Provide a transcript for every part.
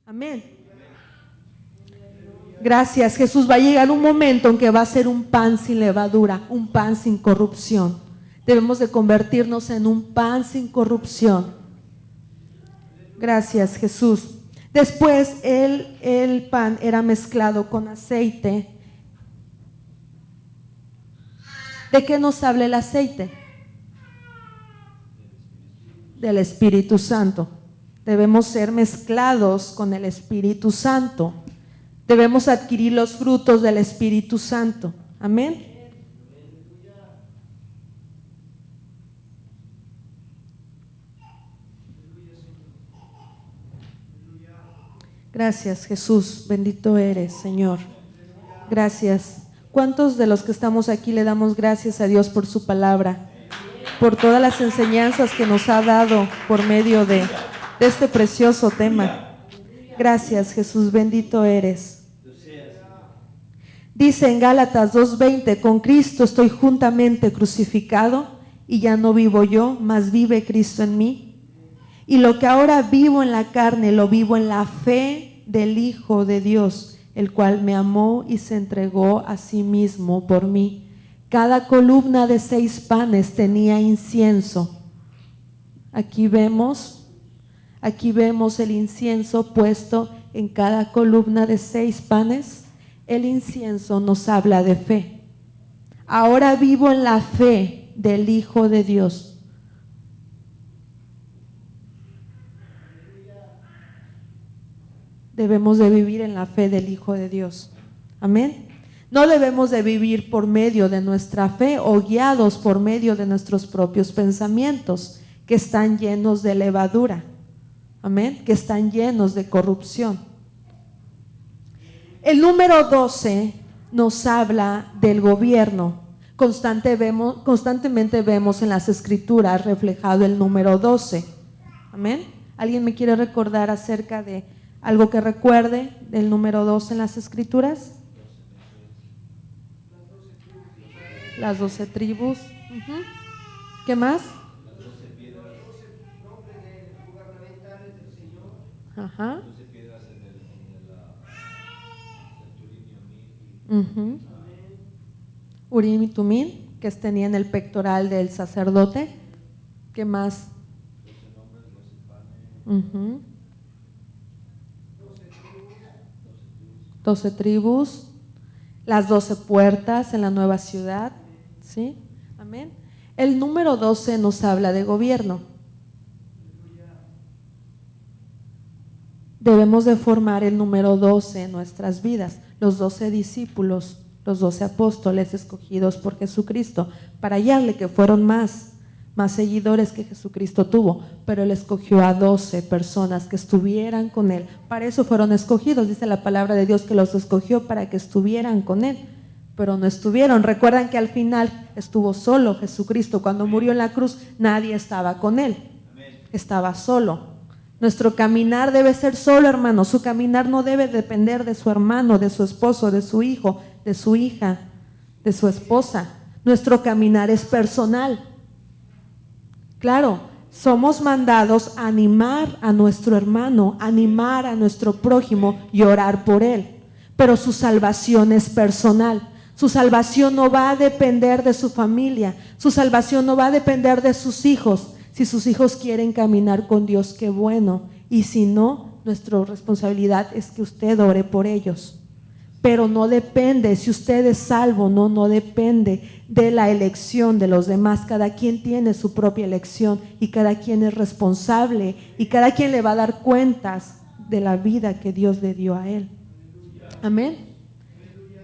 Amén. Gracias, Jesús. Va a llegar un momento en que va a ser un pan sin levadura, un pan sin corrupción. Debemos de convertirnos en un pan sin corrupción. Gracias, Jesús. Después el pan era mezclado con aceite. ¿De qué nos habla el aceite? Del Espíritu Santo. Debemos ser mezclados con el Espíritu Santo. Debemos adquirir los frutos del Espíritu Santo. Amén. Gracias, Jesús. Bendito eres, Señor. Gracias. ¿Cuántos de los que estamos aquí le damos gracias a Dios por su palabra? Por todas las enseñanzas que nos ha dado por medio de este precioso tema. Gracias, Jesús. Bendito eres. Dice en Gálatas 2:20: con Cristo estoy juntamente crucificado, y ya no vivo yo, mas vive Cristo en mí. Y lo que ahora vivo en la carne, lo vivo en la fe del Hijo de Dios, el cual me amó y se entregó a sí mismo por mí. Cada columna de 6 panes tenía incienso. Aquí vemos el incienso puesto en cada columna de 6 panes. El incienso nos habla de fe. Ahora vivo en la fe del Hijo de Dios. Debemos de vivir en la fe del Hijo de Dios. Amén. No debemos de vivir por medio de nuestra fe o guiados por medio de nuestros propios pensamientos que están llenos de levadura. Amén. Que están llenos de corrupción. El número 12 nos habla del gobierno. Constantemente vemos en las Escrituras reflejado el número 12. Amén. ¿Alguien me quiere recordar acerca de algo que recuerde del número 12 en las Escrituras? Las 12 tribus. ¿Qué más? Las 12 piedras. Los 12 nombres gubernamentales del Señor. Ajá. Las 12 piedras en el Turín y Urim y Tumín, que tenían el pectoral del sacerdote. ¿Qué más? 12 nombres, 12 panes. 12 tribus, las 12 puertas en la nueva ciudad. ¿Sí? Amén. El número 12 nos habla de gobierno. Debemos de formar el número 12 en nuestras vidas, los 12 discípulos, los 12 apóstoles escogidos por Jesucristo, para hallarle que fueron más seguidores que Jesucristo tuvo, pero Él escogió a 12 personas que estuvieran con Él. Para eso fueron escogidos, dice la palabra de Dios que los escogió para que estuvieran con Él, pero no estuvieron. Recuerdan que al final estuvo solo Jesucristo. Cuando murió en la cruz, nadie estaba con Él, estaba solo. Nuestro caminar debe ser solo, hermano. Su caminar no debe depender de su hermano, de su esposo, de su hijo, de su hija, de su esposa. Nuestro caminar es personal. Claro, somos mandados a animar a nuestro hermano, animar a nuestro prójimo y orar por él, pero su salvación es personal. Su salvación no va a depender de su familia, su salvación no va a depender de sus hijos. Si sus hijos quieren caminar con Dios, qué bueno, y si no, nuestra responsabilidad es que usted ore por ellos. Pero no depende, si usted es salvo, no depende de la elección de los demás. Cada quien tiene su propia elección y cada quien es responsable y cada quien le va a dar cuentas de la vida que Dios le dio a él. Amén.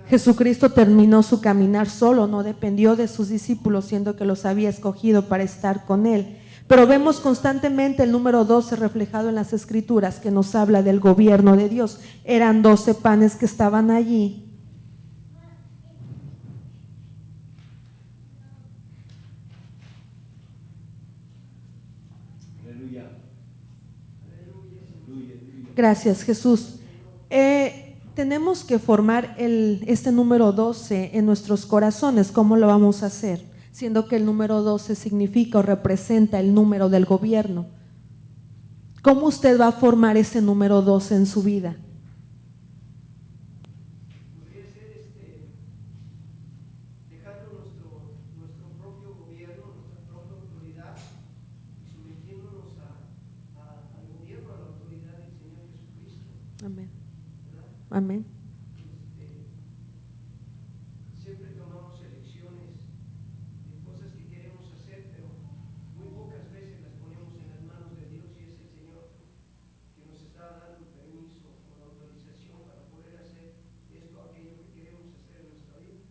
Jesucristo terminó su caminar solo, no dependió de sus discípulos, siendo que los había escogido para estar con él. Pero vemos constantemente el número 12 reflejado en las Escrituras, que nos habla del gobierno de Dios. Eran 12 panes que estaban allí. Aleluya. Gracias, Jesús. Tenemos que formar este número 12 en nuestros corazones. ¿Cómo lo vamos a hacer? Siendo que el número 12 significa o representa el número del gobierno. ¿Cómo usted va a formar ese número 12 en su vida? Podría ser dejando nuestro propio gobierno, nuestra propia autoridad y sometiéndonos al gobierno, a la autoridad del Señor Jesucristo. Amén. ¿Verdad? Amén. Siempre tomamos elecciones de cosas que queremos hacer, pero muy pocas veces las ponemos en las manos de Dios, y es el Señor que nos está dando permiso o la autorización para poder hacer esto o aquello que queremos hacer en nuestra vida.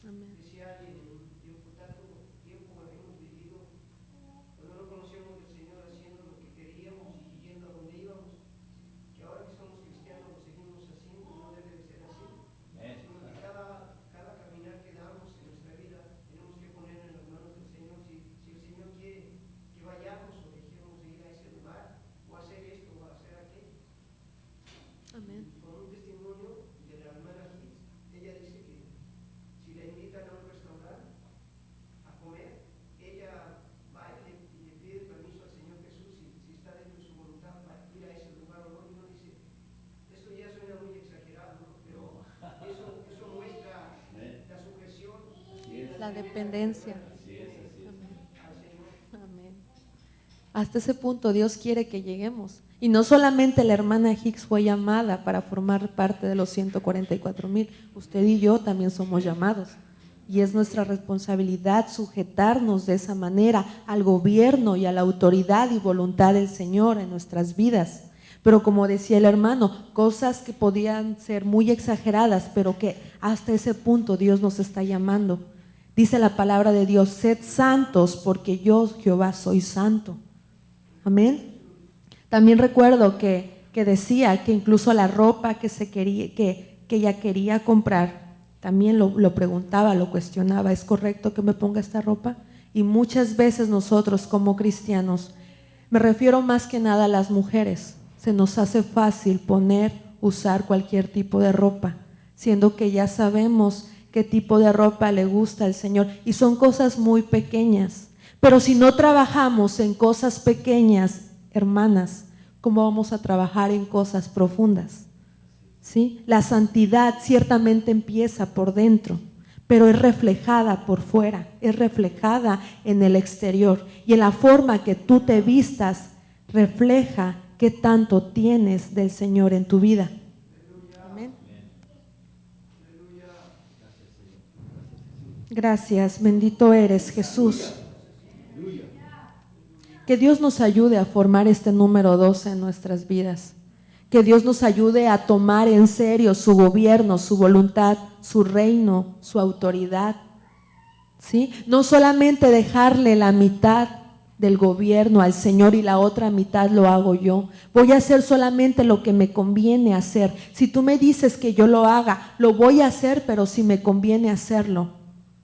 Amén. Decía alguien, yo por tanto tiempo hemos vivido cuando no conocíamos al Señor haciendo lo que queríamos y yendo a donde íbamos, que ahora que somos cristianos lo seguimos haciendo. No debe de ser así, sino que cada caminar que damos en nuestra vida tenemos que poner en las manos del Señor. Si el Señor quiere que vayamos o dejemos de ir a ese lugar o hacer esto o hacer aquello. Amén. Con un testimonio de la hermana Hicks, ella dice que si la invitan a un restaurante a comer, ella va y le pide permiso al Señor Jesús si está dentro de su voluntad para ir a ese lugar o no. Y uno dice, eso ya suena muy exagerado, ¿no? Pero eso muestra la sujeción, La dependencia. Amén, al Señor. Amén. Hasta ese punto Dios quiere que lleguemos. Y no solamente la hermana Hicks fue llamada para formar parte de los 144,000, usted y yo también somos llamados. Y es nuestra responsabilidad sujetarnos de esa manera al gobierno y a la autoridad y voluntad del Señor en nuestras vidas. Pero como decía el hermano, cosas que podían ser muy exageradas, pero que hasta ese punto Dios nos está llamando. Dice la palabra de Dios, sed santos porque yo, Jehová, soy santo. Amén. También recuerdo que decía que incluso la ropa que ella quería comprar, también lo preguntaba, lo cuestionaba, ¿es correcto que me ponga esta ropa? Y muchas veces nosotros como cristianos, me refiero más que nada a las mujeres, se nos hace fácil usar cualquier tipo de ropa, siendo que ya sabemos qué tipo de ropa le gusta al Señor, y son cosas muy pequeñas. Pero si no trabajamos en cosas pequeñas, hermanas, ¿cómo vamos a trabajar en cosas profundas? ¿Sí? La santidad ciertamente empieza por dentro, pero es reflejada por fuera, es reflejada en el exterior, y en la forma que tú te vistas refleja qué tanto tienes del Señor en tu vida. Amén. Gracias, bendito eres, Jesús. Que Dios nos ayude a formar este número 12 en nuestras vidas. Que Dios nos ayude a tomar en serio su gobierno, su voluntad, su reino, su autoridad. ¿Sí? No solamente dejarle la mitad del gobierno al Señor y la otra mitad lo hago yo. Voy a hacer solamente lo que me conviene hacer. Si tú me dices que yo lo haga, lo voy a hacer, pero si me conviene hacerlo.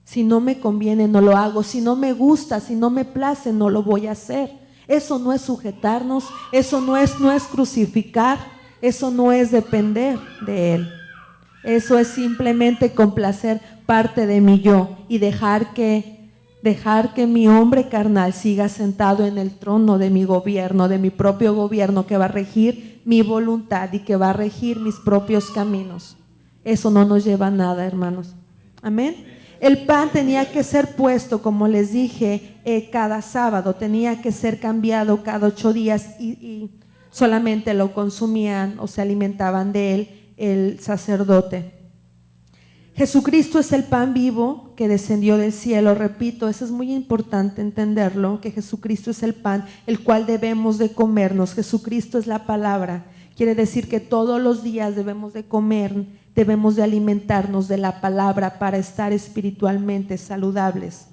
Si no me conviene, no lo hago. Si no me gusta, si no me place, no lo voy a hacer. Eso no es sujetarnos, eso no es crucificar, eso no es depender de Él. Eso es simplemente complacer parte de mi yo y dejar que mi hombre carnal siga sentado en el trono de mi gobierno, de mi propio gobierno, que va a regir mi voluntad y que va a regir mis propios caminos. Eso no nos lleva a nada, hermanos. Amén. El pan tenía que ser puesto, como les dije, cada sábado, tenía que ser cambiado cada 8 días y solamente lo consumían o se alimentaban de él el sacerdote. Jesucristo es el pan vivo que descendió del cielo, repito, eso es muy importante entenderlo, que Jesucristo es el pan, el cual debemos de comernos. Jesucristo es la palabra, quiere decir que todos los días debemos de comer, debemos de alimentarnos de la palabra para estar espiritualmente saludables.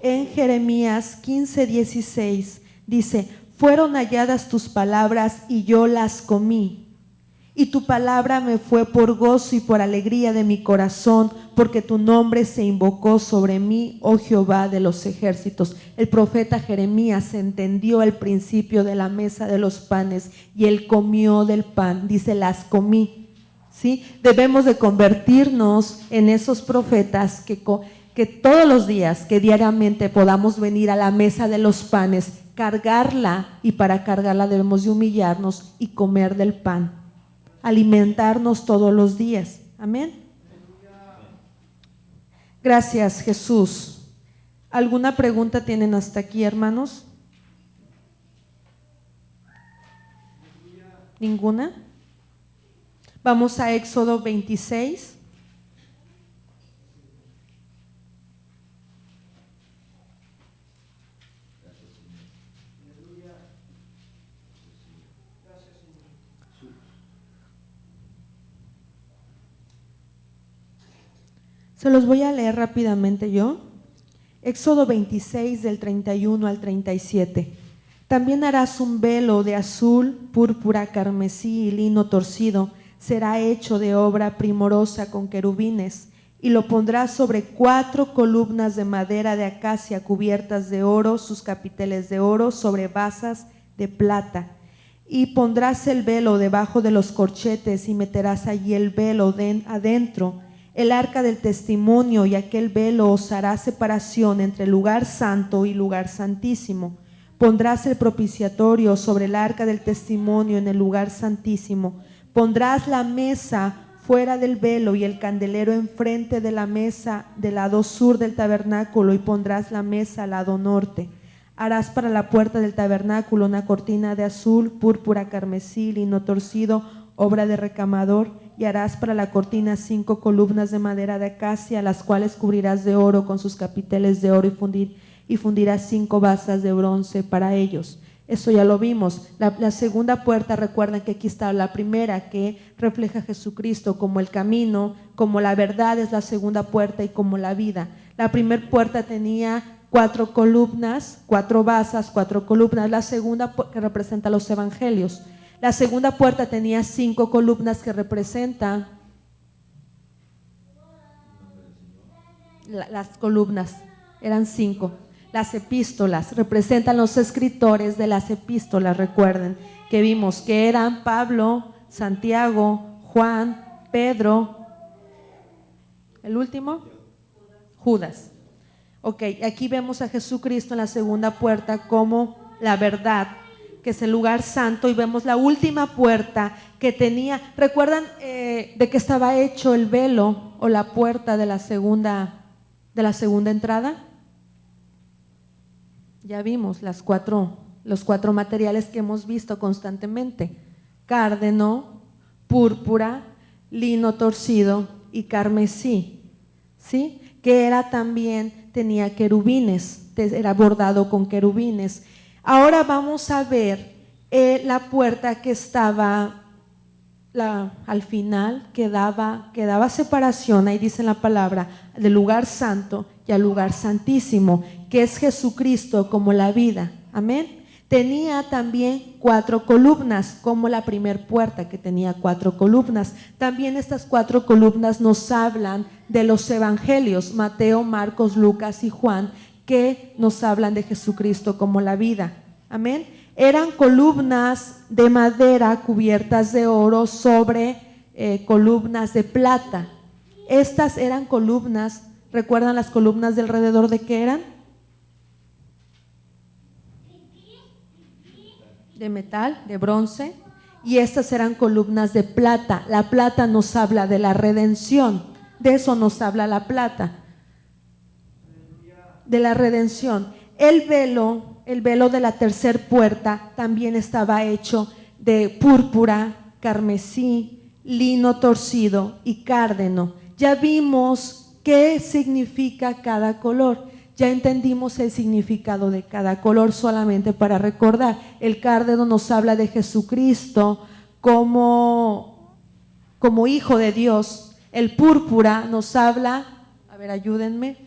En Jeremías 15:16 dice, fueron halladas tus palabras y yo las comí. Y tu palabra me fue por gozo y por alegría de mi corazón, porque tu nombre se invocó sobre mí, oh Jehová de los ejércitos. El profeta Jeremías entendió el principio de la mesa de los panes y él comió del pan, dice, las comí. ¿sí? Debemos de convertirnos en esos profetas que todos los días, que diariamente podamos venir a la mesa de los panes, cargarla, y para cargarla debemos de humillarnos y comer del pan, alimentarnos todos los días. Amén. Gracias, Jesús. ¿Alguna pregunta tienen hasta aquí, hermanos? ¿Ninguna? Vamos a Éxodo 26. Se los voy a leer rápidamente yo. Éxodo 26 del 31 al 37. También harás un velo de azul, púrpura, carmesí y lino torcido. Será hecho de obra primorosa con querubines, y lo pondrás sobre 4 columnas de madera de acacia cubiertas de oro, sus capiteles de oro sobre basas de plata. Y pondrás el velo debajo de los corchetes y meterás allí el velo adentro. El arca del testimonio y aquel velo os hará separación entre el lugar santo y lugar santísimo. Pondrás el propiciatorio sobre el arca del testimonio en el lugar santísimo. Pondrás la mesa fuera del velo y el candelero enfrente de la mesa del lado sur del tabernáculo, y pondrás la mesa al lado norte. Harás para la puerta del tabernáculo una cortina de azul, púrpura, carmesí, lino torcido, obra de recamador. Y harás para la cortina 5 columnas de madera de acacia, las cuales cubrirás de oro con sus capiteles de oro, y fundirás 5 basas de bronce para ellos. Eso ya lo vimos. La segunda puerta, recuerden que aquí está la primera, que refleja a Jesucristo como el camino, como la verdad es la segunda puerta, y como la vida. La primera puerta tenía 4 columnas, 4 basas, 4 columnas. La segunda, que representa los evangelios. La segunda puerta tenía 5 columnas, que representan las columnas, eran 5. Las epístolas representan los escritores de las epístolas. Recuerden que vimos que eran Pablo, Santiago, Juan, Pedro, el último, Judas. Ok, aquí vemos a Jesucristo en la segunda puerta como la verdad, que es el lugar santo, y vemos la última puerta que tenía. ¿Recuerdan de qué estaba hecho el velo o la puerta de la segunda entrada? Ya vimos los 4 materiales que hemos visto constantemente: cárdeno, púrpura, lino torcido y carmesí, ¿sí? Que era también, tenía querubines, era bordado con querubines. Ahora vamos a ver la puerta que estaba al final, que daba separación, ahí dice la palabra, del lugar santo y al lugar santísimo, que es Jesucristo como la vida. Amén. Tenía también 4 columnas, como la primer puerta que tenía 4 columnas. También estas 4 columnas nos hablan de los evangelios, Mateo, Marcos, Lucas y Juan, que nos hablan de Jesucristo como la vida. Amén. Eran columnas de madera cubiertas de oro sobre columnas de plata. Estas eran columnas, ¿recuerdan las columnas de alrededor de qué eran? De metal, de bronce. Y estas eran columnas de plata. La plata nos habla de la redención. De eso nos habla la plata, de la redención. El velo de la tercera puerta también estaba hecho de púrpura, carmesí, lino torcido y cárdeno. Ya vimos qué significa cada color. Ya entendimos el significado de cada color. Solamente para recordar, el cárdeno nos habla de Jesucristo como Hijo de Dios. El púrpura nos habla, a ver, ayúdenme.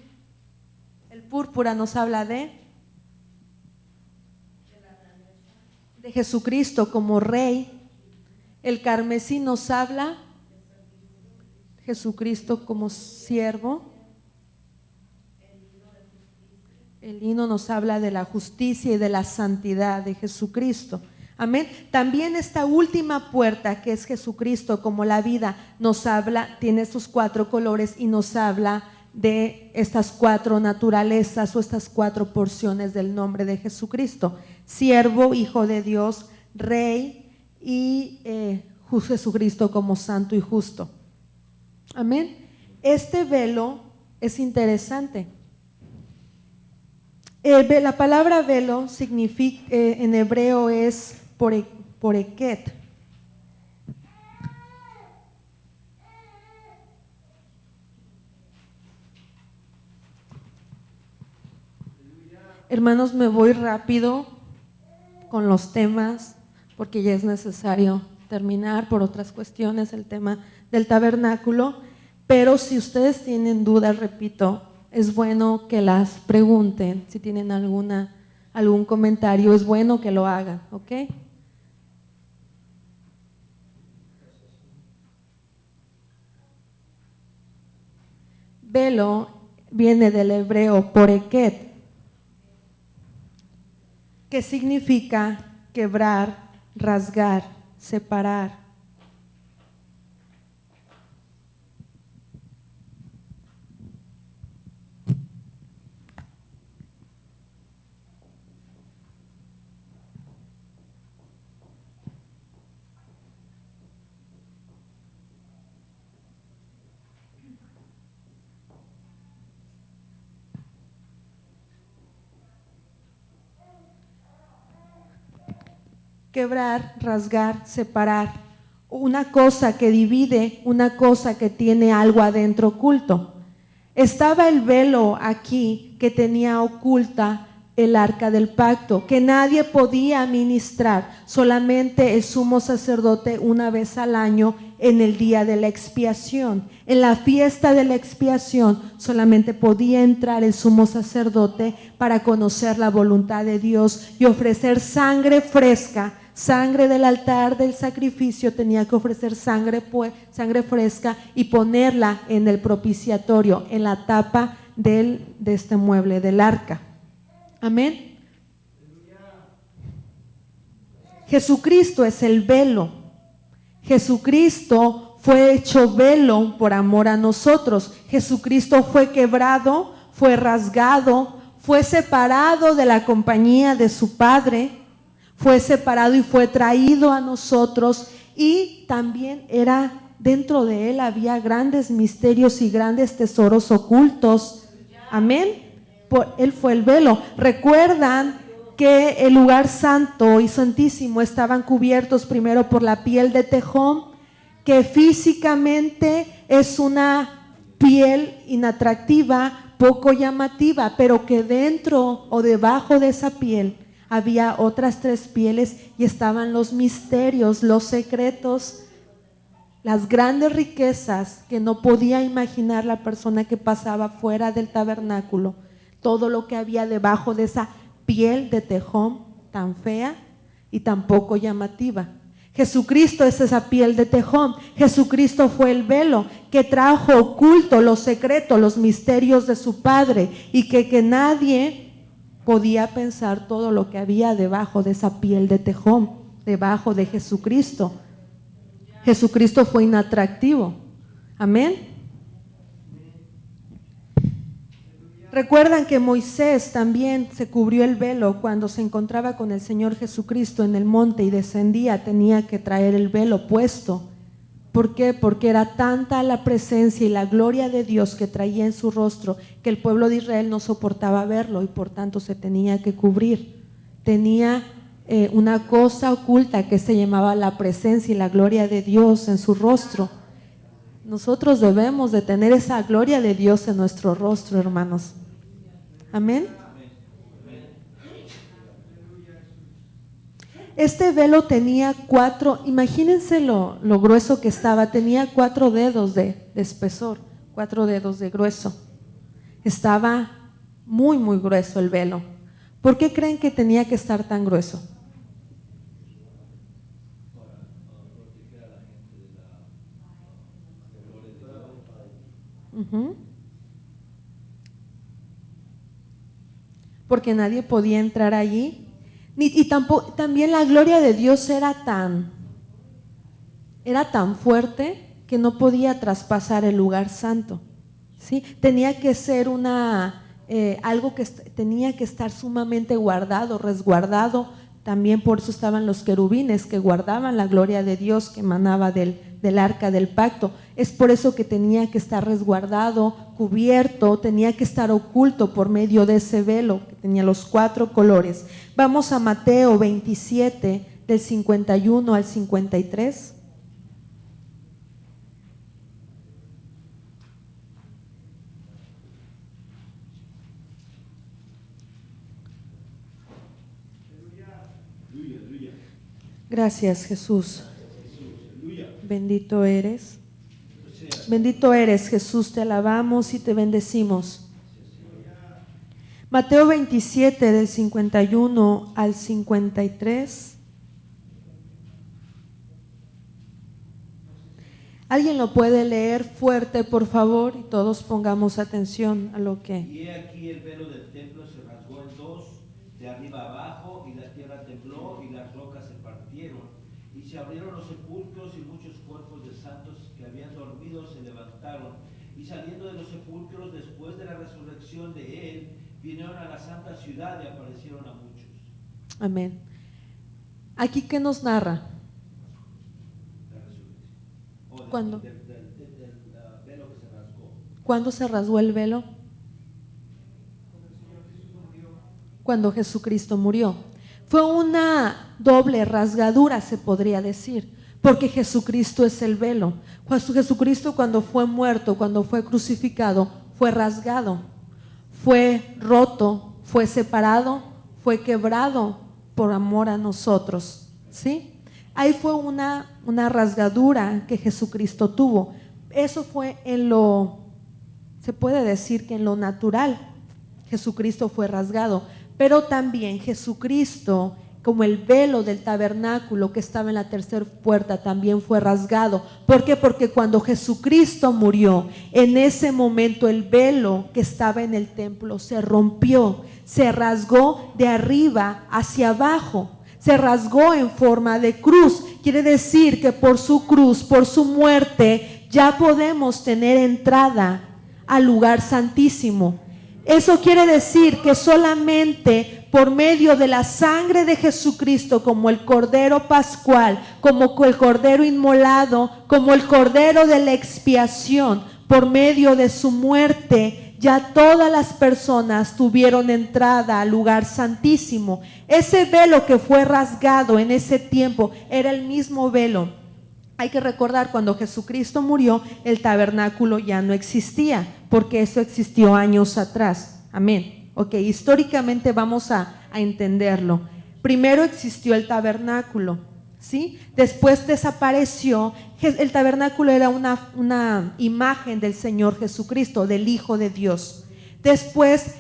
El púrpura nos habla de Jesucristo como Rey. El carmesí nos habla de Jesucristo como siervo. El lino nos habla de la justicia y de la santidad de Jesucristo. Amén. También esta última puerta, que es Jesucristo como la vida, nos habla, tiene estos 4 colores y nos habla de estas 4 naturalezas o estas 4 porciones del nombre de Jesucristo: siervo, hijo de Dios, rey y Jesucristo como santo y justo. Amén. Este velo es interesante. La palabra velo significa, en hebreo es poreket. Hermanos, me voy rápido con los temas porque ya es necesario terminar por otras cuestiones el tema del tabernáculo, pero si ustedes tienen dudas, repito, es bueno que las pregunten. Si tienen algún comentario, es bueno que lo hagan, ¿ok? Velo viene del hebreo poreket, que significa quebrar, rasgar, separar. Quebrar, rasgar, separar. Una cosa que divide, una cosa que tiene algo adentro oculto. Estaba el velo aquí que tenía oculta el arca del pacto, que nadie podía ministrar, solamente el sumo sacerdote una vez al año en el día de la expiación. En la fiesta de la expiación solamente podía entrar el sumo sacerdote para conocer la voluntad de Dios y ofrecer sangre fresca. Sangre del altar del sacrificio, tenía que ofrecer sangre fresca y ponerla en el propiciatorio, en la tapa de este mueble del arca. Amén. Jesucristo es el velo. Jesucristo fue hecho velo por amor a nosotros. Jesucristo fue quebrado, fue rasgado, fue separado de la compañía de su Padre. Fue separado y fue traído a nosotros, y también dentro de él había grandes misterios y grandes tesoros ocultos. Amén. Él fue el velo. Recuerdan que el lugar santo y santísimo estaban cubiertos primero por la piel de tejón, que físicamente es una piel inatractiva, poco llamativa, pero que dentro o debajo de esa piel había otras 3 pieles y estaban los misterios, los secretos, las grandes riquezas que no podía imaginar la persona que pasaba fuera del tabernáculo. Todo lo que había debajo de esa piel de tejón tan fea y tan poco llamativa. Jesucristo es esa piel de tejón. Jesucristo fue el velo que trajo oculto los secretos, los misterios de su Padre, y que nadie podía pensar todo lo que había debajo de esa piel de tejón, debajo de Jesucristo. Jesucristo fue inatractivo. Amén. Recuerdan que Moisés también se cubrió el velo cuando se encontraba con el Señor Jesucristo en el monte y descendía, tenía que traer el velo puesto. ¿Por qué? Porque era tanta la presencia y la gloria de Dios que traía en su rostro que el pueblo de Israel no soportaba verlo y por tanto se tenía que cubrir. Tenía una cosa oculta que se llamaba la presencia y la gloria de Dios en su rostro. Nosotros debemos de tener esa gloria de Dios en nuestro rostro, hermanos. Amén. Este velo tenía 4, imagínense lo grueso que estaba, tenía 4 dedos de espesor, 4 dedos de grueso. Estaba muy, muy grueso el velo. ¿Por qué creen que tenía que estar tan grueso? Porque nadie podía entrar allí. Y tampoco, también la gloria de Dios era tan fuerte que no podía traspasar el lugar santo, ¿sí? Tenía que ser algo que tenía que estar sumamente guardado, resguardado. También por eso estaban los querubines que guardaban la gloria de Dios que emanaba del arca del pacto. Es por eso que tenía que estar resguardado, cubierto, tenía que estar oculto por medio de ese velo que tenía los 4 colores. Vamos a Mateo 27, del 51 al 53. Gracias, Jesús. Bendito eres. Bendito eres, Jesús, te alabamos y te bendecimos. Mateo 27, del 51 al 53. ¿Alguien lo puede leer fuerte, por favor? Y todos pongamos atención a lo que… Y he aquí el velo del templo se rasgó en dos, de arriba abajo, y la tierra tembló, y las rocas se partieron, y se abrieron los sepulcros, y muchos cuerpos de santos que habían dormido se levantaron, y saliendo de los sepulcros después de la resurrección de él, vinieron a la santa ciudad y aparecieron a muchos. Amén. ¿Aquí qué nos narra? La resurrección. ¿Cuándo? Del velo que se rasgó. ¿Cuándo se rasgó el velo? Cuando Jesucristo murió. Fue una doble rasgadura, se podría decir, porque Jesucristo es el velo. Jesucristo, cuando fue muerto, cuando fue crucificado, fue rasgado, fue roto, fue separado, fue quebrado por amor a nosotros, ¿sí? Ahí fue una rasgadura que Jesucristo tuvo. Eso fue se puede decir que en lo natural, Jesucristo fue rasgado. Pero también Jesucristo, como el velo del tabernáculo que estaba en la tercera puerta, también fue rasgado. ¿Por qué? Porque cuando Jesucristo murió, en ese momento el velo que estaba en el templo se rompió, se rasgó de arriba hacia abajo, se rasgó en forma de cruz. Quiere decir que por su cruz, por su muerte, ya podemos tener entrada al lugar santísimo. Eso quiere decir que solamente por medio de la sangre de Jesucristo, como el Cordero Pascual, como el Cordero inmolado, como el Cordero de la expiación, por medio de su muerte, ya todas las personas tuvieron entrada al lugar santísimo. Ese velo que fue rasgado en ese tiempo era el mismo velo. Hay que recordar, cuando Jesucristo murió, el tabernáculo ya no existía, porque eso existió años atrás. Amén. Ok, históricamente vamos a entenderlo. Primero existió el tabernáculo, ¿sí? Después desapareció. El tabernáculo era una imagen del Señor Jesucristo, del Hijo de Dios. Después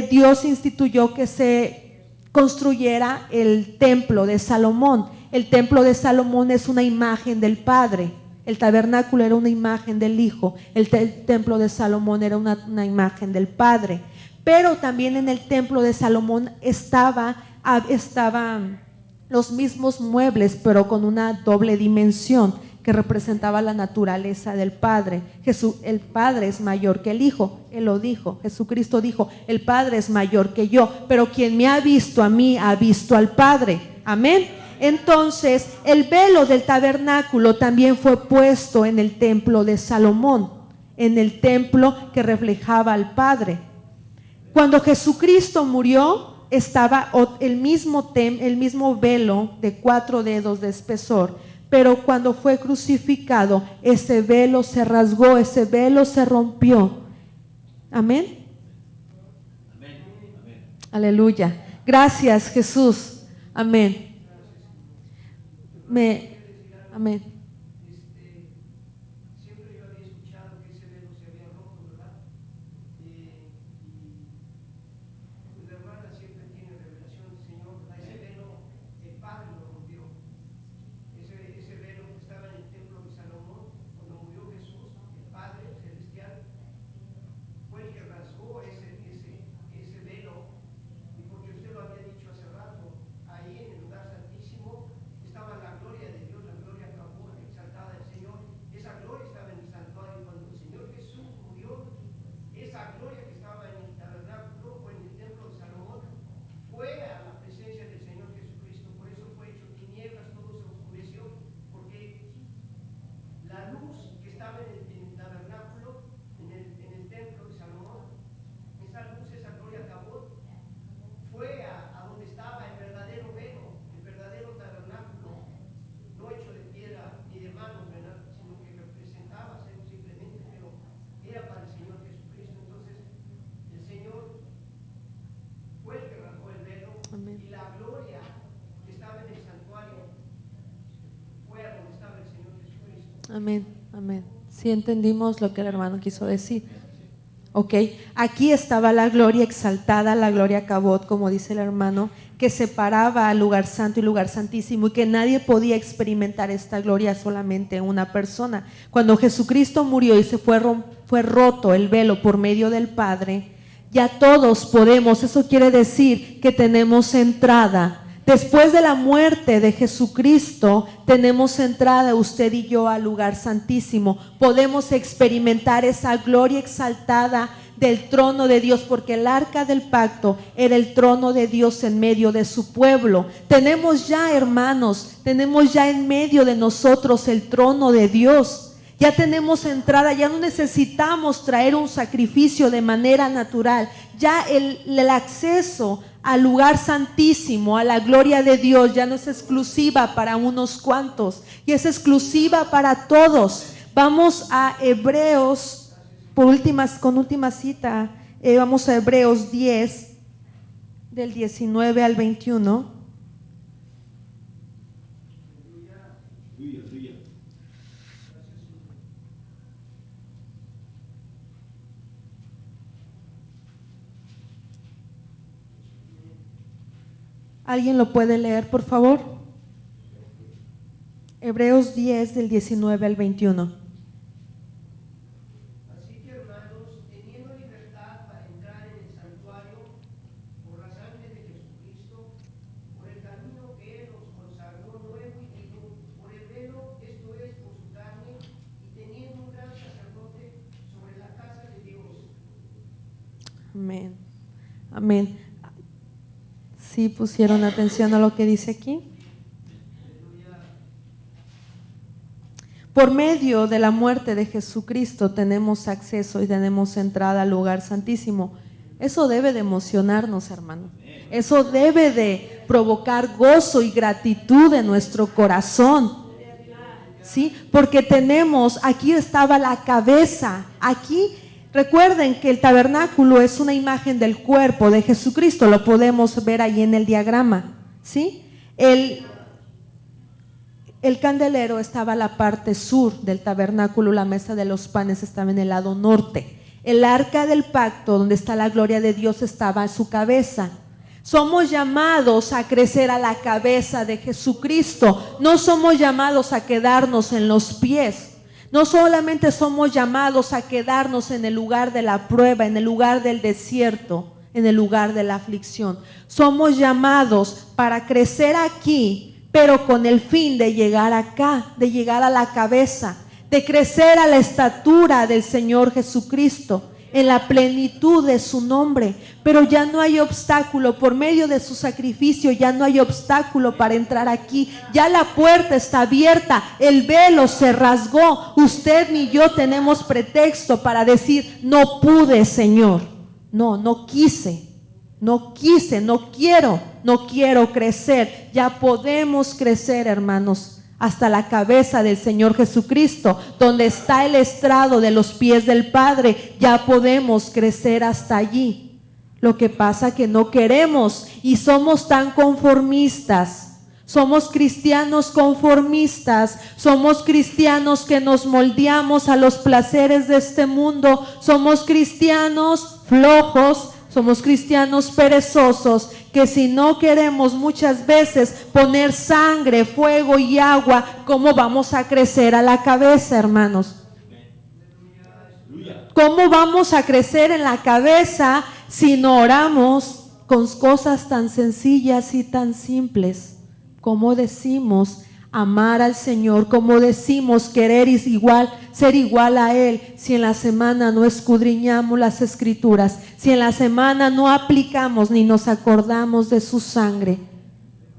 Dios instituyó que se construyera el templo de Salomón. El templo de Salomón es una imagen del Padre. El tabernáculo era una imagen del Hijo. El templo de Salomón era una imagen del Padre. Pero también en el templo de Salomón estaban los mismos muebles, pero con una doble dimensión que representaba la naturaleza del Padre. El Padre es mayor que el Hijo. Él lo dijo. Jesucristo dijo: el Padre es mayor que yo, pero quien me ha visto a mí ha visto al Padre. Amén. Entonces, el velo del tabernáculo también fue puesto en el templo de Salomón, en el templo que reflejaba al Padre. Cuando Jesucristo murió, estaba el mismo velo de 4 dedos de espesor, pero cuando fue crucificado, ese velo se rasgó, ese velo se rompió. Amén. Amén. Amén. Aleluya. Gracias, Jesús. Amén. Amén. Siempre yo había escuchado que ese velo se había roto, ¿verdad? Y pues la hermana siempre tiene revelación del Señor, ¿verdad? Ese velo el Padre lo rompió. Ese velo que estaba en el templo de Salomón, cuando murió Jesús, el Padre celestial, fue el que rasgó ese velo. Y porque usted lo había dicho hace rato, ahí Amén, amén. Sí entendimos lo que el hermano quiso decir. Ok, aquí estaba la gloria exaltada, la gloria cabot, como dice el hermano, que separaba al lugar santo y lugar santísimo, y que nadie podía experimentar esta gloria, solamente una persona. Cuando Jesucristo murió y se fue roto el velo por medio del Padre, ya todos podemos, eso quiere decir que tenemos entrada. Después de la muerte de Jesucristo, tenemos entrada usted y yo al lugar santísimo. Podemos experimentar esa gloria exaltada del trono de Dios, porque el arca del pacto era el trono de Dios en medio de su pueblo. Tenemos ya, hermanos, tenemos ya en medio de nosotros el trono de Dios. Ya tenemos entrada, ya no necesitamos traer un sacrificio de manera natural. Ya el acceso al lugar santísimo, a la gloria de Dios, ya no es exclusiva para unos cuantos, y es exclusiva para todos. Vamos a Hebreos, con última cita, vamos a Hebreos 10, del 19 al 21. ¿Alguien lo puede leer, por favor? Hebreos 10, del 19 al 21. Así que, hermanos, teniendo libertad para entrar en el santuario por la sangre de Jesucristo, por el camino que Él nos consagró nuevo y vivo, por el velo, esto es, por su carne, y teniendo un gran sacerdote sobre la casa de Dios. Amén. Amén. ¿Sí pusieron atención a lo que dice aquí? Por medio de la muerte de Jesucristo tenemos acceso y tenemos entrada al lugar santísimo. Eso debe de emocionarnos, hermano. Eso debe de provocar gozo y gratitud en nuestro corazón. ¿Sí? Porque tenemos, aquí estaba la cabeza, aquí. Recuerden que el tabernáculo es una imagen del cuerpo de Jesucristo, lo podemos ver ahí en el diagrama, ¿sí? El candelero estaba a la parte sur del tabernáculo, la mesa de los panes estaba en el lado norte. El arca del pacto, donde está la gloria de Dios, estaba a su cabeza. Somos llamados a crecer a la cabeza de Jesucristo, no somos llamados a quedarnos en los pies. No solamente somos llamados a quedarnos en el lugar de la prueba, en el lugar del desierto, en el lugar de la aflicción. Somos llamados para crecer aquí, pero con el fin de llegar acá, de llegar a la cabeza, de crecer a la estatura del Señor Jesucristo, en la plenitud de su nombre. Pero ya no hay obstáculo, por medio de su sacrificio ya no hay obstáculo para entrar aquí. Ya la puerta está abierta, el velo se rasgó. Usted ni yo tenemos pretexto para decir: no pude, Señor. No quise, no quiero crecer. Ya podemos crecer, hermanos, hasta la cabeza del Señor Jesucristo, donde está el estrado de los pies del Padre. Ya podemos crecer hasta allí. Lo que pasa que no queremos y somos tan conformistas. Somos cristianos conformistas, somos cristianos que nos moldeamos a los placeres de este mundo, somos cristianos flojos, somos cristianos perezosos, que si no queremos muchas veces poner sangre, fuego y agua, ¿cómo vamos a crecer a la cabeza, hermanos? ¿Cómo vamos a crecer en la cabeza si no oramos con cosas tan sencillas y tan simples? ¿Cómo decimos amar al Señor? ¿Cómo decimos querer ser igual a Él si en la semana no escudriñamos las Escrituras? Si en la semana no aplicamos ni nos acordamos de su sangre,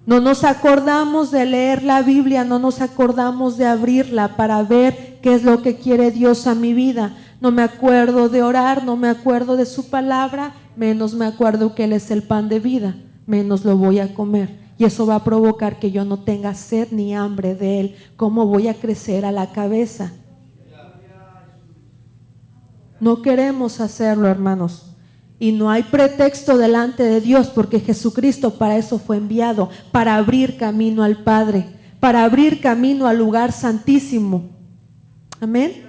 no nos acordamos de leer la Biblia, no nos acordamos de abrirla para ver qué es lo que quiere Dios a mi vida. No me acuerdo de orar, no me acuerdo de su palabra, menos me acuerdo que Él es el pan de vida, menos lo voy a comer. Y eso va a provocar que yo no tenga sed ni hambre de Él. ¿Cómo voy a crecer a la cabeza? No queremos hacerlo, hermanos. Y no hay pretexto delante de Dios, porque Jesucristo para eso fue enviado, para abrir camino al Padre, para abrir camino al lugar santísimo. Amén.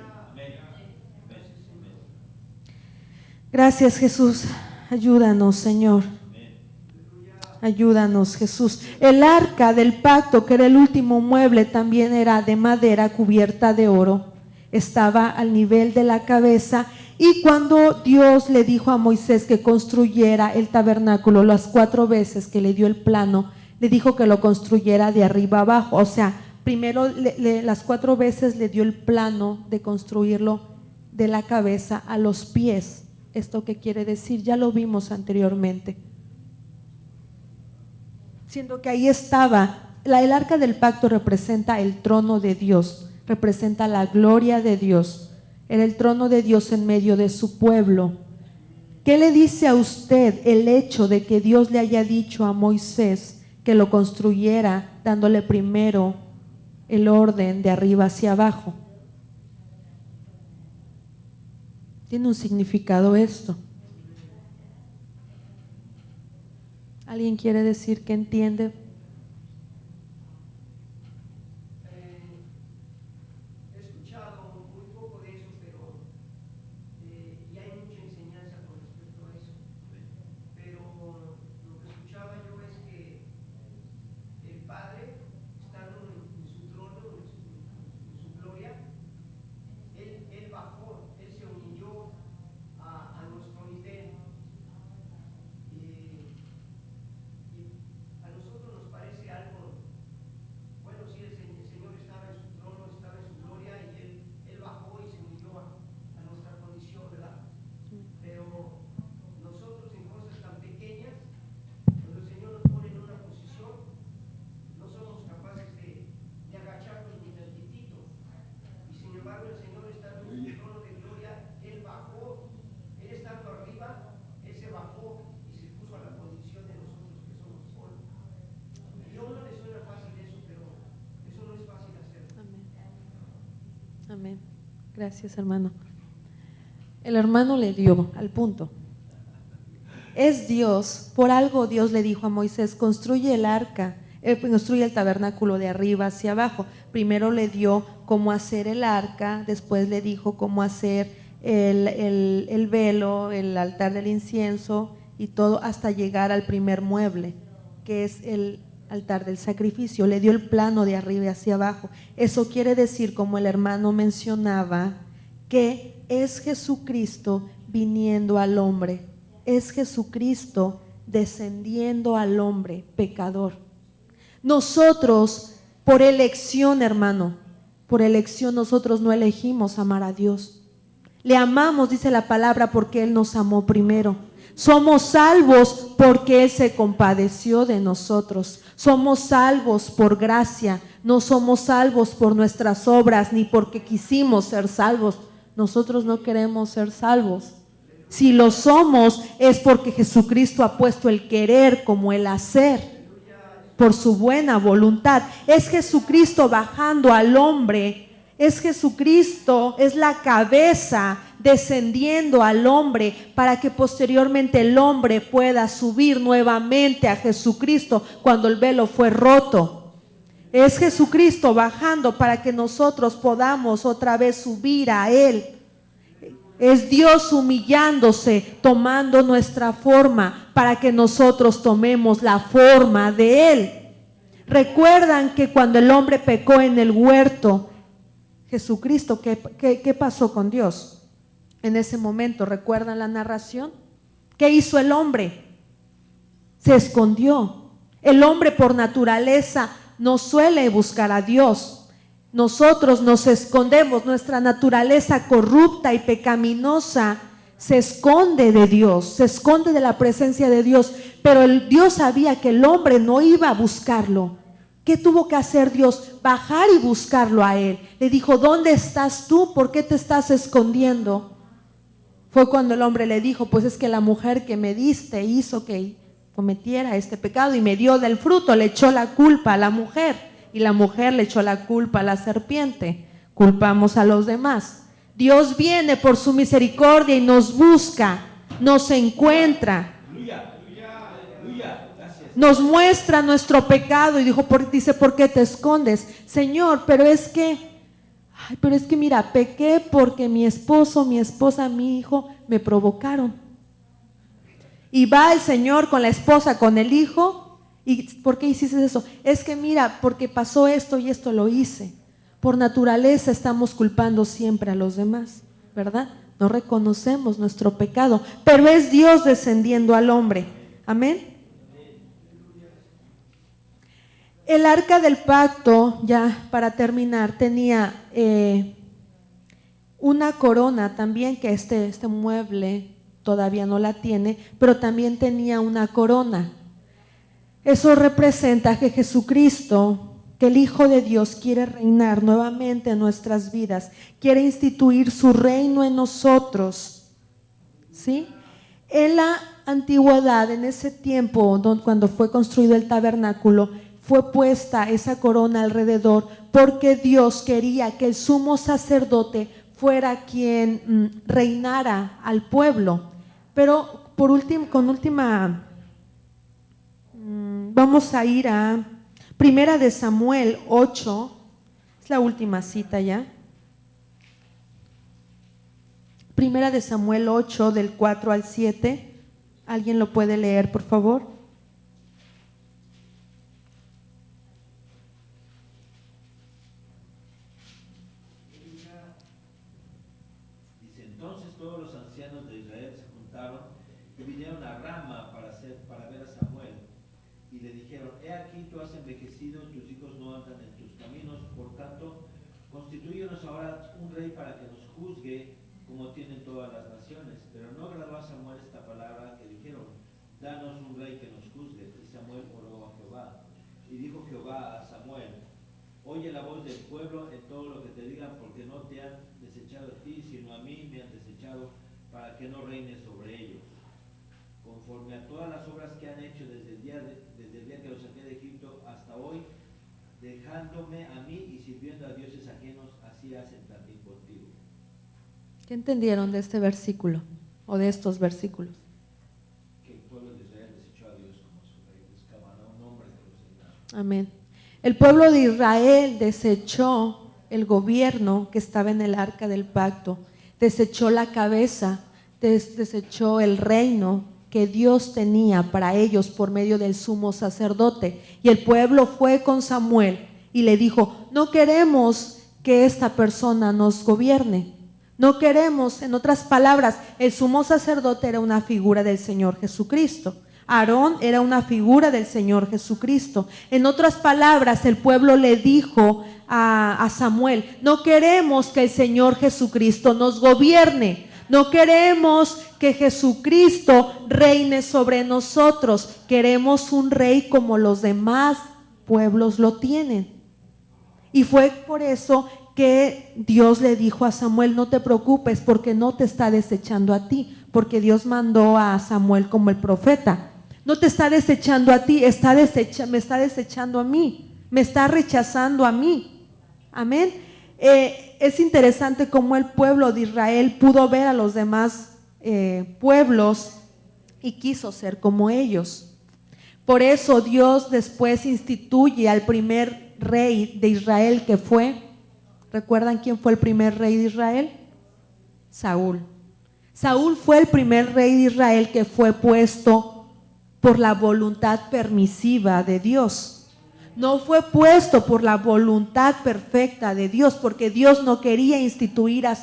Gracias, Jesús. Ayúdanos, Señor. Ayúdanos, Jesús. El arca del pacto, que era el último mueble, también era de madera cubierta de oro. Estaba al nivel de la cabeza. Y cuando Dios le dijo a Moisés que construyera el tabernáculo, las 4 veces que le dio el plano, le dijo que lo construyera de arriba abajo. O sea, primero las 4 veces le dio el plano de construirlo de la cabeza a los pies. ¿Esto qué quiere decir? Ya lo vimos anteriormente. Siendo que ahí estaba, el arca del pacto representa el trono de Dios, representa la gloria de Dios. Era el trono de Dios en medio de su pueblo. ¿Qué le dice a usted el hecho de que Dios le haya dicho a Moisés que lo construyera, dándole primero el orden de arriba hacia abajo? Tiene un significado esto. ¿Alguien quiere decir que entiende? He escuchado muy poco de eso, pero y hay mucha enseñanza con respecto a eso. Pero lo que escuchaba yo es que el Padre, estando en su trono, en su gloria, Él bajó, Él se humilló a nuestro nivel. Y a nosotros nos parece algo, bueno, sí, el Señor estaba en su trono, estaba en su gloria y Él bajó y se humilló a nuestra condición, ¿verdad? Pero nosotros en cosas tan pequeñas, cuando el Señor nos pone en una posición, no somos capaces de agacharnos ni tantitito. Y sin embargo el Señor estando en su trono de gloria, Él bajó, Él estando arriba, Él se bajó y se puso a la condición de nosotros que somos polvo. Y a uno le suena fácil eso, pero eso no es fácil hacerlo. Amén. Amén. Gracias, hermano. El hermano le dio al punto. Es Dios, por algo Dios le dijo a Moisés, construye el arca, construye el tabernáculo de arriba hacia abajo. Primero le dio cómo hacer el arca, después le dijo cómo hacer el velo, el altar del incienso y todo hasta llegar al primer mueble, que es el altar del sacrificio. Le dio el plano de arriba hacia abajo. Eso quiere decir, como el hermano mencionaba, que es Jesucristo viniendo al hombre, es Jesucristo descendiendo al hombre pecador. Nosotros, por elección, hermano, por elección nosotros no elegimos amar a Dios. Le amamos, dice la palabra, porque Él nos amó primero. Somos salvos porque Él se compadeció de nosotros. Somos salvos por gracia, no somos salvos por nuestras obras ni porque quisimos ser salvos. Nosotros no queremos ser salvos. Si lo somos es porque Jesucristo ha puesto el querer como el hacer, por su buena voluntad. Es Jesucristo bajando al hombre, es Jesucristo, es la cabeza descendiendo al hombre para que posteriormente el hombre pueda subir nuevamente a Jesucristo cuando el velo fue roto. Es Jesucristo bajando para que nosotros podamos otra vez subir a Él. Es Dios humillándose, tomando nuestra forma para que nosotros tomemos la forma de Él. Recuerdan que cuando el hombre pecó en el huerto, Jesucristo, ¿qué pasó con Dios? En ese momento, ¿recuerdan la narración? ¿Qué hizo el hombre? Se escondió. El hombre por naturaleza no suele buscar a Dios. Nosotros nos escondemos, nuestra naturaleza corrupta y pecaminosa se esconde de Dios, se esconde de la presencia de Dios, pero Dios sabía que el hombre no iba a buscarlo. ¿Qué tuvo que hacer Dios? Bajar y buscarlo a él. Le dijo, ¿dónde estás tú? ¿Por qué te estás escondiendo? Fue cuando el hombre le dijo, pues es que la mujer que me diste hizo que cometiera este pecado y me dio del fruto, le echó la culpa a la mujer. Y la mujer le echó la culpa a la serpiente. Culpamos a los demás. Dios viene por su misericordia y nos busca, nos encuentra, nos muestra nuestro pecado y dice, ¿por qué te escondes? Señor, pero es que Ay, pero es que mira, pequé porque mi esposo, mi esposa, mi hijo me provocaron. Y va el Señor con la esposa, con el hijo. ¿Y por qué hiciste eso? Es que mira, porque pasó esto y esto lo hice. Por naturaleza estamos culpando siempre a los demás, ¿verdad? No reconocemos nuestro pecado, pero es Dios descendiendo al hombre. Amén. El arca del pacto, ya para terminar, tenía una corona también, que este mueble todavía no la tiene, pero también tenía una corona. Eso representa que Jesucristo, que el Hijo de Dios quiere reinar nuevamente en nuestras vidas, quiere instituir su reino en nosotros, ¿sí? En la antigüedad, en ese tiempo cuando fue construido el tabernáculo, fue puesta esa corona alrededor porque Dios quería que el sumo sacerdote fuera quien reinara al pueblo. Pero vamos a ir a Primera de Samuel 8, es la última cita ya. Primera de Samuel 8, del 4 al 7. ¿Alguien lo puede leer, por favor? Dice, entonces todos los ancianos de Israel se juntaron y vinieron a Rama para ver a Samuel. Y le dijeron, he aquí tú has envejecido, tus hijos no andan en tus caminos, por tanto, constitúyenos ahora un rey para que nos juzgue como tienen todas las naciones. Pero no agradó a Samuel esta palabra que dijeron, danos un rey que nos juzgue. Y Samuel oró a Jehová. Y dijo Jehová a Samuel, oye la voz del pueblo en todo lo que te digan, porque no te han desechado a ti, sino a mí me han desechado, para que no reines sobre ellos. Conforme a todas las obras que han hecho desde el día que los saqué de Egipto hasta hoy, dejándome a mí y sirviendo a dioses ajenos, así hacen también contigo. ¿Qué entendieron de este versículo o de estos versículos? Que el pueblo de Israel desechó a Dios como su rey, buscaban a un hombre que los ayudara. Amén. El pueblo de Israel desechó el gobierno que estaba en el arca del pacto, desechó la cabeza, desechó el reino que Dios tenía para ellos por medio del sumo sacerdote. Y el pueblo fue con Samuel y le dijo, no queremos que esta persona nos gobierne. No queremos, en otras palabras, el sumo sacerdote era una figura del Señor Jesucristo. Aarón era una figura del Señor Jesucristo. En otras palabras, el pueblo le dijo a Samuel, no queremos que el Señor Jesucristo nos gobierne. No queremos que Jesucristo reine sobre nosotros. Queremos un rey como los demás pueblos lo tienen. Y fue por eso que Dios le dijo a Samuel, no te preocupes porque no te está desechando a ti, porque Dios mandó a Samuel como el profeta. No te está desechando a ti, me está desechando a mí, me está rechazando a mí. Amén. Es interesante cómo el pueblo de Israel pudo ver a los demás pueblos y quiso ser como ellos. Por eso Dios después instituye al primer rey de Israel que fue, ¿recuerdan quién fue el primer rey de Israel? Saúl. Saúl fue el primer rey de Israel que fue puesto por la voluntad permisiva de Dios. No fue puesto por la voluntad perfecta de Dios, porque Dios no quería instituir a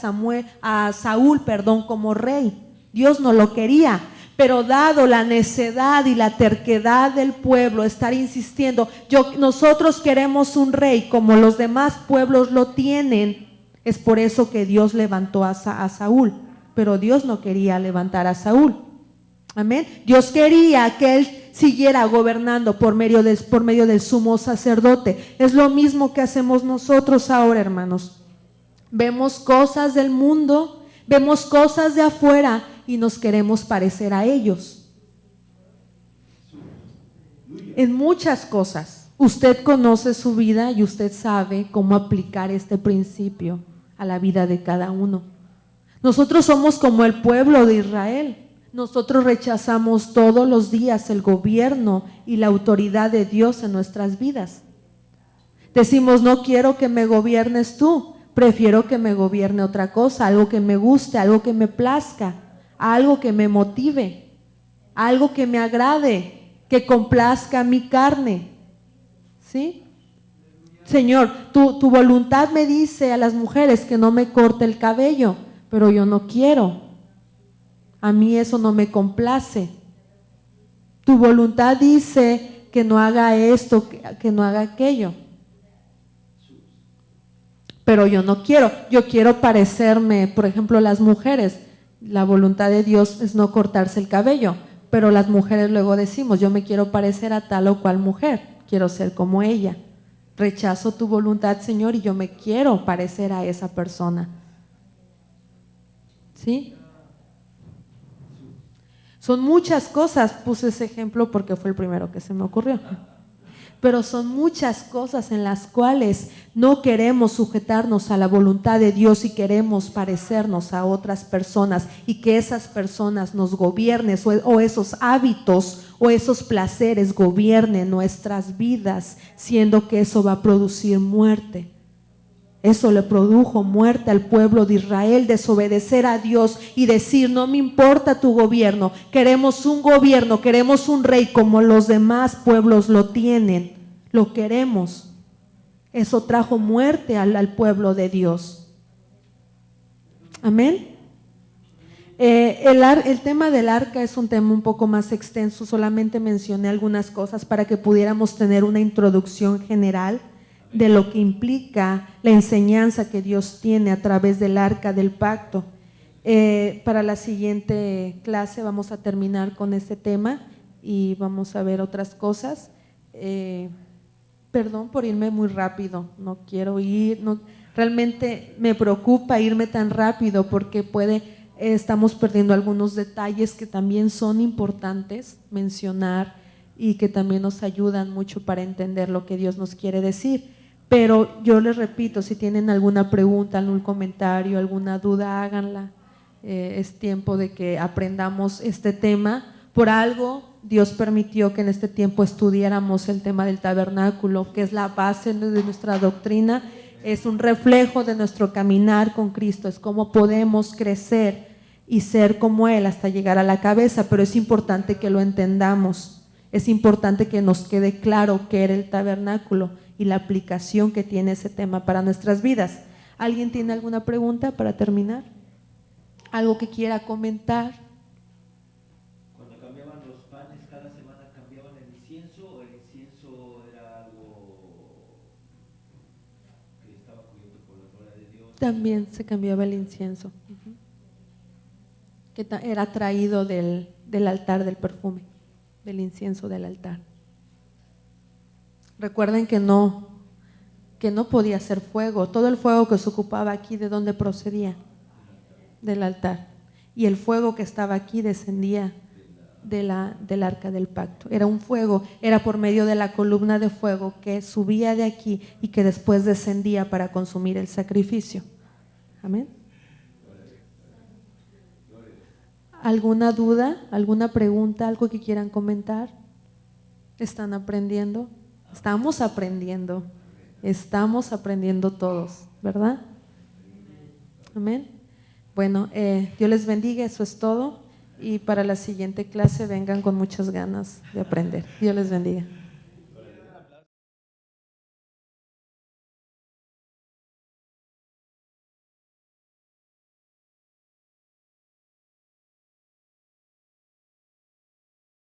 Saúl como rey. Dios no lo quería, pero dado la necedad y la terquedad del pueblo, estar insistiendo, nosotros queremos un rey como los demás pueblos lo tienen, es por eso que Dios levantó a Saúl, pero Dios no quería levantar a Saúl. Amén. Dios quería que él siguiera gobernando por medio del sumo sacerdote. Es lo mismo que hacemos nosotros ahora, hermanos. Vemos cosas del mundo, vemos cosas de afuera y nos queremos parecer a ellos. En muchas cosas. Usted conoce su vida y usted sabe cómo aplicar este principio a la vida de cada uno. Nosotros somos como el pueblo de Israel. Nosotros rechazamos todos los días el gobierno y la autoridad de Dios en nuestras vidas. Decimos, no quiero que me gobiernes tú, Prefiero que me gobierne otra cosa, algo que me guste, algo que me plazca, algo que me motive, algo que me agrade, que complazca mi carne. ¿Sí? Señor, tu voluntad me dice a las mujeres que no me corte el cabello, pero yo no quiero. A mí eso no me complace. Tu voluntad dice que no haga esto, que no haga aquello. Pero yo no quiero. Yo quiero parecerme, por ejemplo, las mujeres. La voluntad de Dios es no cortarse el cabello, pero las mujeres luego decimos, yo me quiero parecer a tal o cual mujer, quiero ser como ella. Rechazo tu voluntad, Señor, y yo me quiero parecer a esa persona. ¿Sí? Son muchas cosas, puse ese ejemplo porque fue el primero que se me ocurrió. Pero son muchas cosas en las cuales no queremos sujetarnos a la voluntad de Dios y queremos parecernos a otras personas y que esas personas nos gobiernen o esos hábitos o esos placeres gobiernen nuestras vidas, siendo que eso va a producir muerte. Eso le produjo muerte al pueblo de Israel, desobedecer a Dios y decir, no me importa tu gobierno, queremos un rey como los demás pueblos lo tienen, lo queremos. Eso trajo muerte al pueblo de Dios. Amén. El tema del arca es un tema un poco más extenso, solamente mencioné algunas cosas para que pudiéramos tener una introducción general de lo que implica la enseñanza que Dios tiene a través del arca del pacto. Para la siguiente clase vamos a terminar con este tema y vamos a ver otras cosas. Perdón por irme muy rápido, no quiero ir, realmente me preocupa irme tan rápido porque estamos perdiendo algunos detalles que también son importantes mencionar y que también nos ayudan mucho para entender lo que Dios nos quiere decir. Pero yo les repito, si tienen alguna pregunta, algún comentario, alguna duda, háganla. Es tiempo de que aprendamos este tema. Por algo, Dios permitió que en este tiempo estudiáramos el tema del tabernáculo, que es la base de nuestra doctrina, es un reflejo de nuestro caminar con Cristo, es cómo podemos crecer y ser como Él hasta llegar a la cabeza, pero es importante que lo entendamos, es importante que nos quede claro qué era el tabernáculo y la aplicación que tiene ese tema para nuestras vidas. ¿Alguien tiene alguna pregunta para terminar? ¿Algo que quiera comentar? Cuando cambiaban los panes, cada semana cambiaban el incienso, o el incienso era algo que estaba cubierto por la gloria de Dios. También se cambiaba el incienso, que era traído del altar del perfume, del incienso del altar. Recuerden que no podía ser fuego. Todo el fuego que se ocupaba aquí, ¿de dónde procedía? Del altar. Y el fuego que estaba aquí descendía del arca del pacto. Era un fuego, era por medio de la columna de fuego que subía de aquí y que después descendía para consumir el sacrificio. Amén. ¿Alguna duda? ¿Alguna pregunta? ¿Algo que quieran comentar? ¿Están aprendiendo? Estamos aprendiendo todos, ¿verdad? Amén. Bueno, Dios les bendiga, eso es todo. Y para la siguiente clase vengan con muchas ganas de aprender. Dios les bendiga.